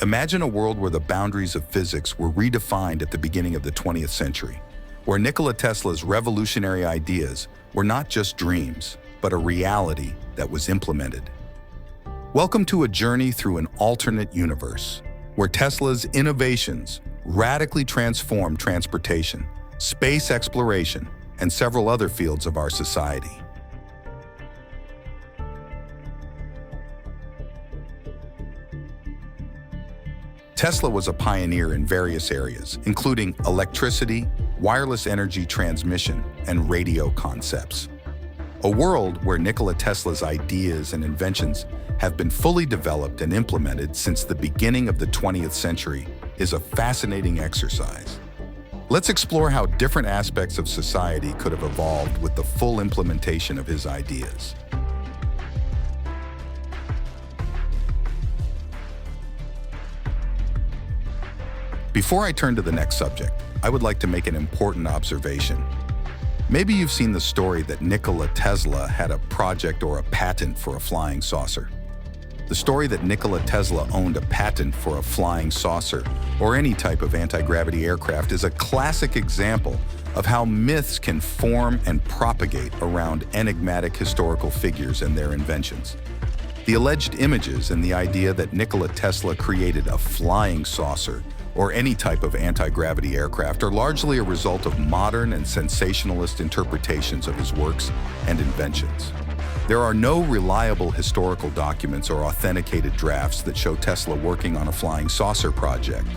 Imagine a world where the boundaries of physics were redefined at the beginning of the 20th century, where Nikola Tesla's revolutionary ideas were not just dreams, but a reality that was implemented. Welcome to a journey through an alternate universe, where Tesla's innovations radically transformed transportation, space exploration, and several other fields of our society. Tesla was a pioneer in various areas, including electricity, wireless energy transmission, and radio concepts. A world where Nikola Tesla's ideas and inventions have been fully developed and implemented since the beginning of the 20th century is a fascinating exercise. Let's explore how different aspects of society could have evolved with the full implementation of his ideas. Before I turn to the next subject, I would like to make an important observation. Maybe you've seen the story that Nikola Tesla had a project or a patent for a flying saucer. The story that Nikola Tesla owned a patent for a flying saucer or any type of anti-gravity aircraft is a classic example of how myths can form and propagate around enigmatic historical figures and their inventions. The alleged images and the idea that Nikola Tesla created a flying saucer or any type of anti-gravity aircraft are largely a result of modern and sensationalist interpretations of his works and inventions. There are no reliable historical documents or authenticated drafts that show Tesla working on a flying saucer project.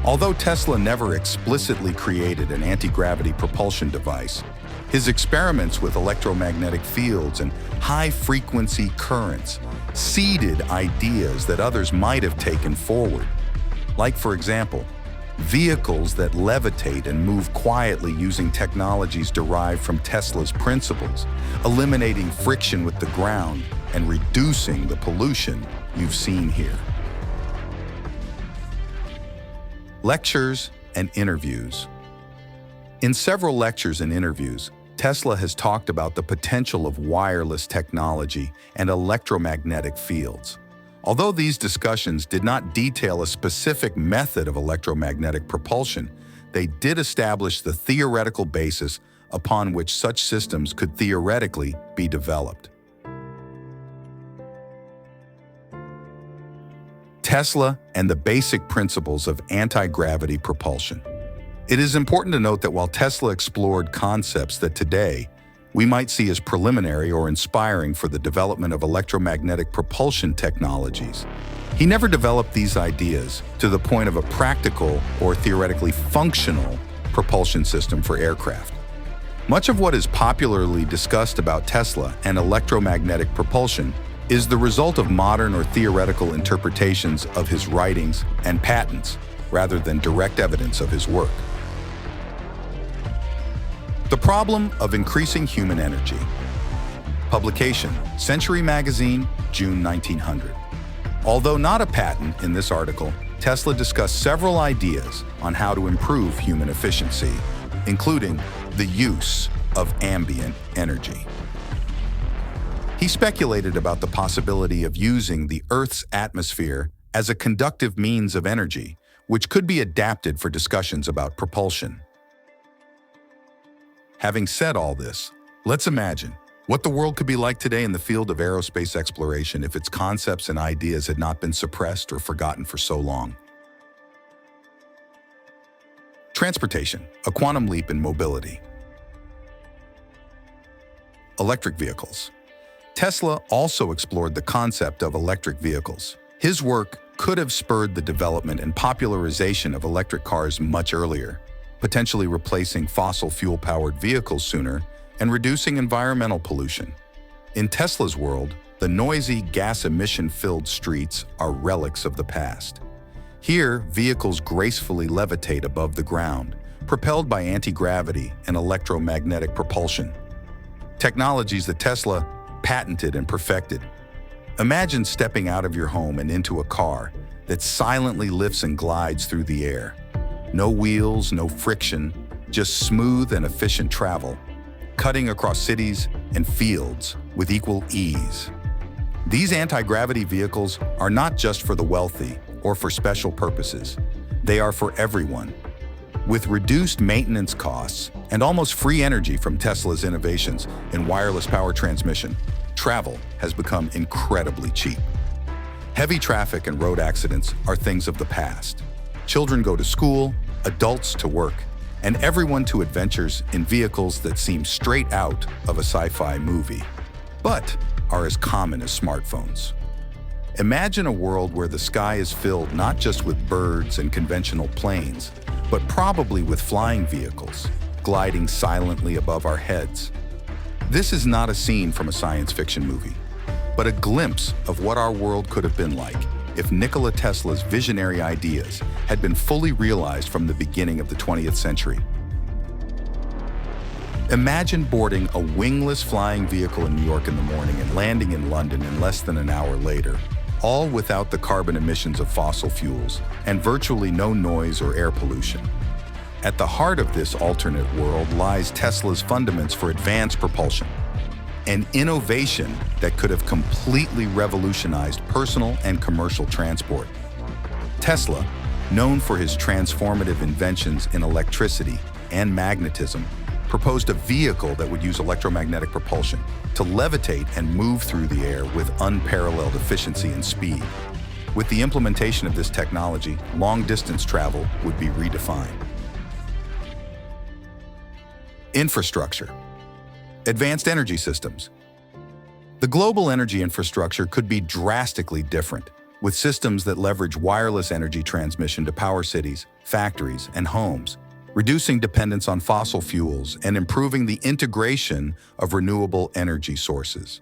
Although Tesla never explicitly created an anti-gravity propulsion device, his experiments with electromagnetic fields and high-frequency currents seeded ideas that others might have taken forward. Like, for example, vehicles that levitate and move quietly using technologies derived from Tesla's principles, eliminating friction with the ground and reducing the pollution you've seen here. Lectures and interviews. In several lectures and interviews, Tesla has talked about the potential of wireless technology and electromagnetic fields. Although these discussions did not detail a specific method of electromagnetic propulsion, they did establish the theoretical basis upon which such systems could theoretically be developed. Tesla and the basic principles of anti-gravity propulsion. It is important to note that while Tesla explored concepts that today we might see as preliminary or inspiring for the development of electromagnetic propulsion technologies, he never developed these ideas to the point of a practical or theoretically functional propulsion system for aircraft. Much of what is popularly discussed about Tesla and electromagnetic propulsion is the result of modern or theoretical interpretations of his writings and patents, rather than direct evidence of his work. The problem of increasing human energy. Publication, Century Magazine, June 1900. Although not a patent in this article, Tesla discussed several ideas on how to improve human efficiency, including the use of ambient energy. He speculated about the possibility of using the Earth's atmosphere as a conductive means of energy, which could be adapted for discussions about propulsion. Having said all this, let's imagine what the world could be like today in the field of aerospace exploration if its concepts and ideas had not been suppressed or forgotten for so long. Transportation, a quantum leap in mobility. Electric vehicles. Tesla also explored the concept of electric vehicles. His work could have spurred the development and popularization of electric cars much earlier, potentially replacing fossil fuel-powered vehicles sooner and reducing environmental pollution. In Tesla's world, the noisy, gas emission-filled streets are relics of the past. Here, vehicles gracefully levitate above the ground, propelled by anti-gravity and electromagnetic propulsion, technologies that Tesla patented and perfected. Imagine stepping out of your home and into a car that silently lifts and glides through the air. No wheels, no friction, just smooth and efficient travel, cutting across cities and fields with equal ease. These anti-gravity vehicles are not just for the wealthy or for special purposes. They are for everyone. With reduced maintenance costs and almost free energy from Tesla's innovations in wireless power transmission, travel has become incredibly cheap. Heavy traffic and road accidents are things of the past. Children go to school, adults to work, and everyone to adventures in vehicles that seem straight out of a sci-fi movie, but are as common as smartphones. Imagine a world where the sky is filled not just with birds and conventional planes, but probably with flying vehicles, gliding silently above our heads. This is not a scene from a science fiction movie, but a glimpse of what our world could have been like if Nikola Tesla's visionary ideas had been fully realized from the beginning of the 20th century. Imagine boarding a wingless flying vehicle in New York in the morning and landing in London in less than an hour later, all without the carbon emissions of fossil fuels and virtually no noise or air pollution. At the heart of this alternate world lies Tesla's fundaments for advanced propulsion, an innovation that could have completely revolutionized personal and commercial transport. Tesla, known for his transformative inventions in electricity and magnetism, proposed a vehicle that would use electromagnetic propulsion to levitate and move through the air with unparalleled efficiency and speed. With the implementation of this technology, long-distance travel would be redefined. Infrastructure. Advanced energy systems. The global energy infrastructure could be drastically different, with systems that leverage wireless energy transmission to power cities, factories, and homes, reducing dependence on fossil fuels and improving the integration of renewable energy sources.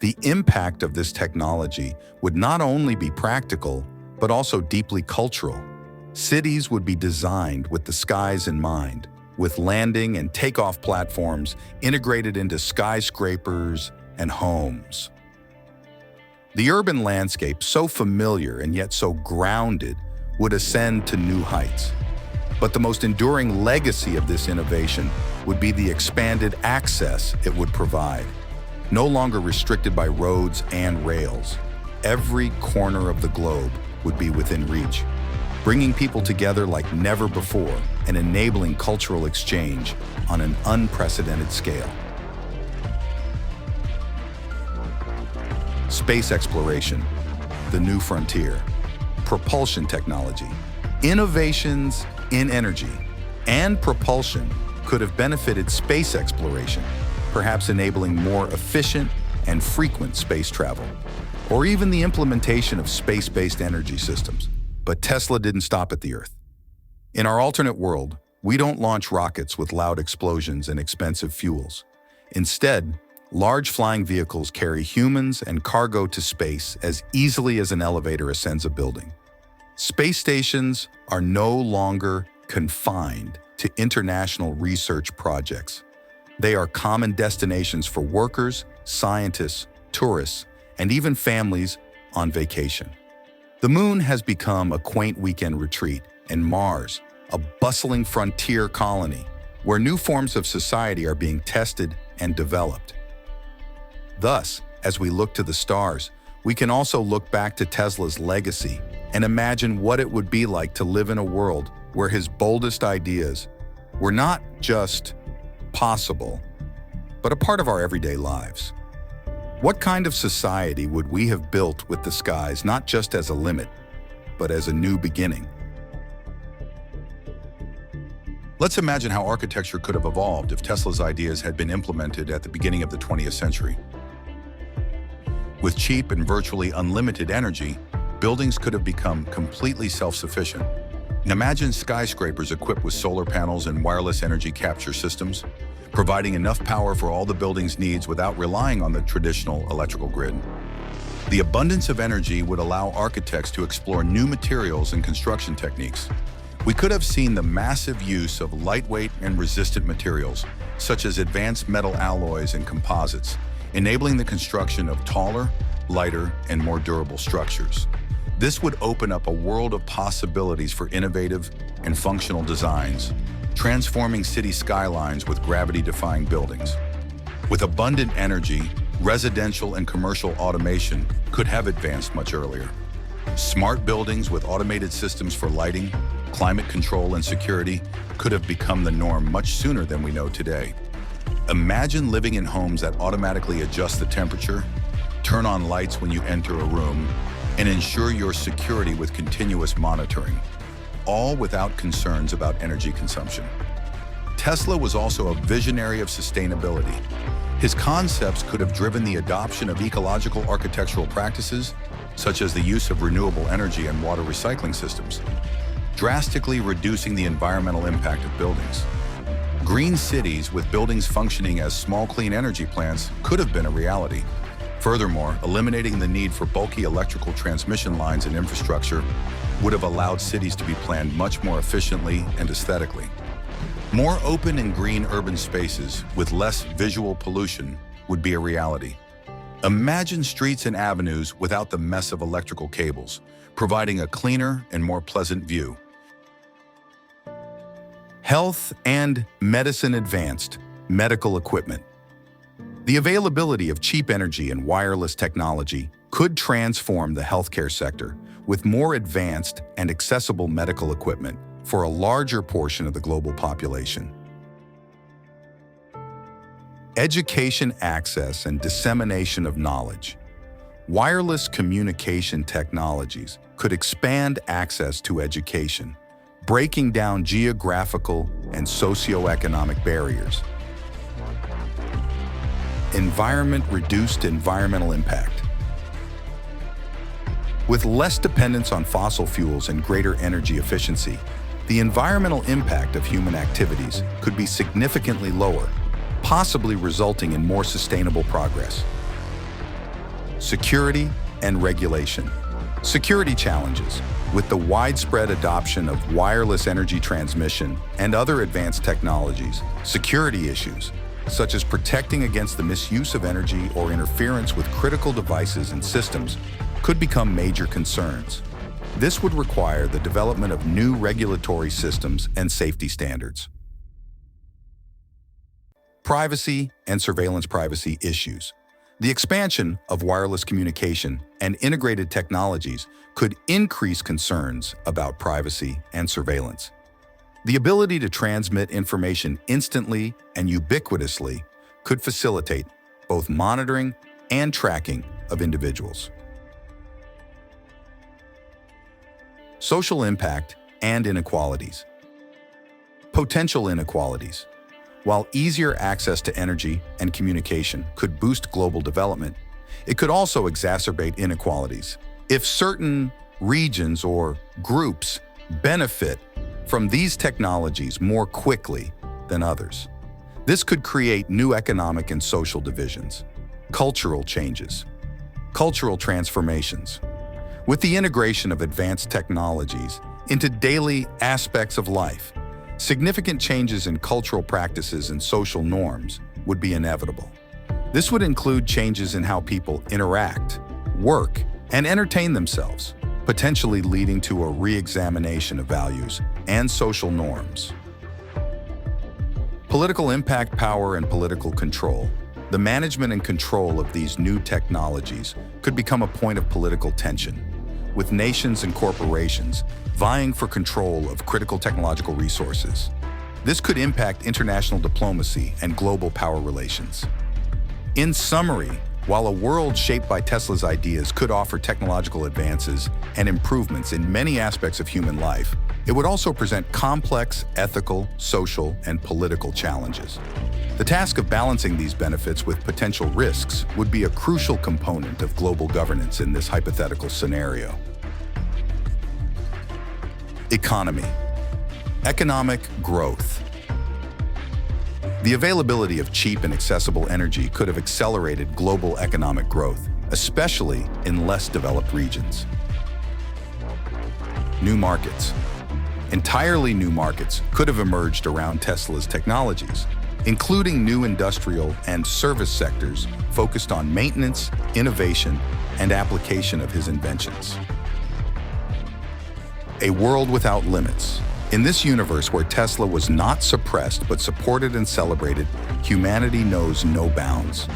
The impact of this technology would not only be practical, but also deeply cultural. Cities would be designed with the skies in mind, with landing and takeoff platforms integrated into skyscrapers and homes. The urban landscape, so familiar and yet so grounded, would ascend to new heights. But the most enduring legacy of this innovation would be the expanded access it would provide, no longer restricted by roads and rails. Every corner of the globe would be within reach, bringing people together like never before and enabling cultural exchange on an unprecedented scale. Space exploration, the new frontier. Propulsion technology. Innovations in energy and propulsion could have benefited space exploration, perhaps enabling more efficient and frequent space travel, or even the implementation of space-based energy systems. But Tesla didn't stop at the Earth. In our alternate world, we don't launch rockets with loud explosions and expensive fuels. Instead, large flying vehicles carry humans and cargo to space as easily as an elevator ascends a building. Space stations are no longer confined to international research projects. They are common destinations for workers, scientists, tourists, and even families on vacation. The moon has become a quaint weekend retreat, and Mars, a bustling frontier colony where new forms of society are being tested and developed. Thus, as we look to the stars, we can also look back to Tesla's legacy and imagine what it would be like to live in a world where his boldest ideas were not just possible, but a part of our everyday lives. What kind of society would we have built with the skies not just as a limit, but as a new beginning? Let's imagine how architecture could have evolved if Tesla's ideas had been implemented at the beginning of the 20th century. With cheap and virtually unlimited energy, buildings could have become completely self-sufficient. Imagine skyscrapers equipped with solar panels and wireless energy capture systems, providing enough power for all the building's needs without relying on the traditional electrical grid. The abundance of energy would allow architects to explore new materials and construction techniques. We could have seen the massive use of lightweight and resistant materials, such as advanced metal alloys and composites, enabling the construction of taller, lighter, and more durable structures. This would open up a world of possibilities for innovative and functional designs, transforming city skylines with gravity-defying buildings. With abundant energy, residential and commercial automation could have advanced much earlier. Smart buildings with automated systems for lighting, climate control, and security could have become the norm much sooner than we know today. Imagine living in homes that automatically adjust the temperature, turn on lights when you enter a room, and ensure your security with continuous monitoring, all without concerns about energy consumption. Tesla was also a visionary of sustainability. His concepts could have driven the adoption of ecological architectural practices, such as the use of renewable energy and water recycling systems, drastically reducing the environmental impact of buildings. Green cities with buildings functioning as small clean energy plants could have been a reality. Furthermore, eliminating the need for bulky electrical transmission lines and infrastructure would have allowed cities to be planned much more efficiently and aesthetically. More open and green urban spaces with less visual pollution would be a reality. Imagine streets and avenues without the mess of electrical cables, providing a cleaner and more pleasant view. Health and medicine advanced medical equipment. The availability of cheap energy and wireless technology could transform the healthcare sector with more advanced and accessible medical equipment for a larger portion of the global population. Education access and dissemination of knowledge. Wireless communication technologies could expand access to education, breaking down geographical and socio-economic barriers. Reduced environmental impact. With less dependence on fossil fuels and greater energy efficiency, the environmental impact of human activities could be significantly lower, possibly resulting in more sustainable progress. Security and regulation. Security challenges. With the widespread adoption of wireless energy transmission and other advanced technologies, security issues, such as protecting against the misuse of energy or interference with critical devices and systems, could become major concerns. This would require the development of new regulatory systems and safety standards. Privacy and surveillance privacy issues. The expansion of wireless communication and integrated technologies could increase concerns about privacy and surveillance. The ability to transmit information instantly and ubiquitously could facilitate both monitoring and tracking of individuals. Social impact and inequalities. Potential inequalities. While easier access to energy and communication could boost global development, it could also exacerbate inequalities. If certain regions or groups benefit from these technologies more quickly than others, this could create new economic and social divisions. Cultural changes. Cultural transformations. With the integration of advanced technologies into daily aspects of life, significant changes in cultural practices and social norms would be inevitable. This would include changes in how people interact, work, and entertain themselves, potentially leading to a re-examination of values and social norms. Political impact, power, and political control. The management and control of these new technologies could become a point of political tension, with nations and corporations vying for control of critical technological resources. This could impact international diplomacy and global power relations. In summary, while a world shaped by Tesla's ideas could offer technological advances and improvements in many aspects of human life, it would also present complex ethical, social, and political challenges. The task of balancing these benefits with potential risks would be a crucial component of global governance in this hypothetical scenario. Economy. Economic growth. The availability of cheap and accessible energy could have accelerated global economic growth, especially in less developed regions. New markets. Entirely new markets could have emerged around Tesla's technologies, including new industrial and service sectors focused on maintenance, innovation, and application of his inventions. A world without limits. In this universe where Tesla was not suppressed but supported and celebrated, humanity knows no bounds.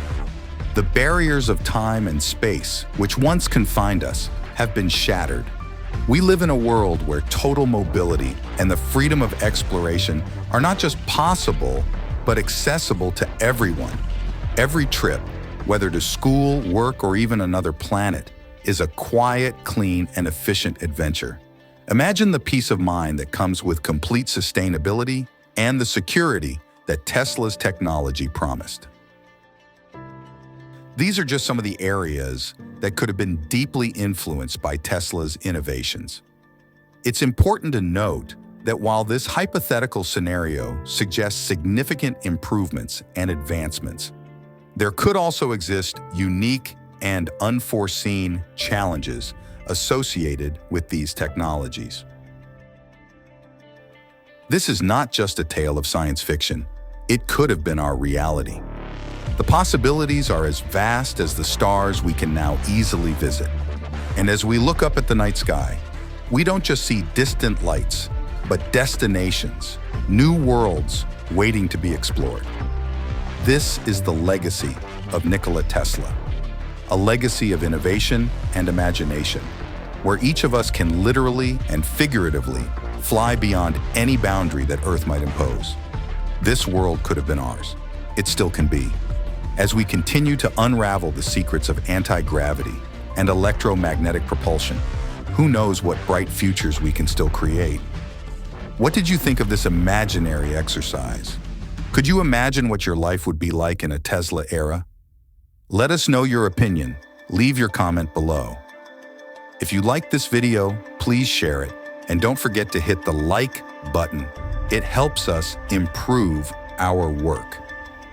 The barriers of time and space, which once confined us, have been shattered. We live in a world where total mobility and the freedom of exploration are not just possible, but accessible to everyone. Every trip, whether to school, work, or even another planet, is a quiet, clean, and efficient adventure. Imagine the peace of mind that comes with complete sustainability and the security that Tesla's technology promised. These are just some of the areas that could have been deeply influenced by Tesla's innovations. It's important to note that while this hypothetical scenario suggests significant improvements and advancements, there could also exist unique and unforeseen challenges associated with these technologies. This is not just a tale of science fiction. It could have been our reality. The possibilities are as vast as the stars we can now easily visit. And as we look up at the night sky, we don't just see distant lights, but destinations, new worlds waiting to be explored. This is the legacy of Nikola Tesla, a legacy of innovation and imagination, where each of us can literally and figuratively fly beyond any boundary that Earth might impose. This world could have been ours. It still can be. As we continue to unravel the secrets of anti-gravity and electromagnetic propulsion, who knows what bright futures we can still create? What did you think of this imaginary exercise? Could you imagine what your life would be like in a Tesla era? Let us know your opinion. Leave your comment below. If you liked this video, please share it. And don't forget to hit the like button. It helps us improve our work.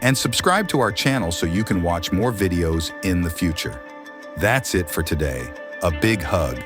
And subscribe to our channel so you can watch more videos in the future. That's it for today. A big hug.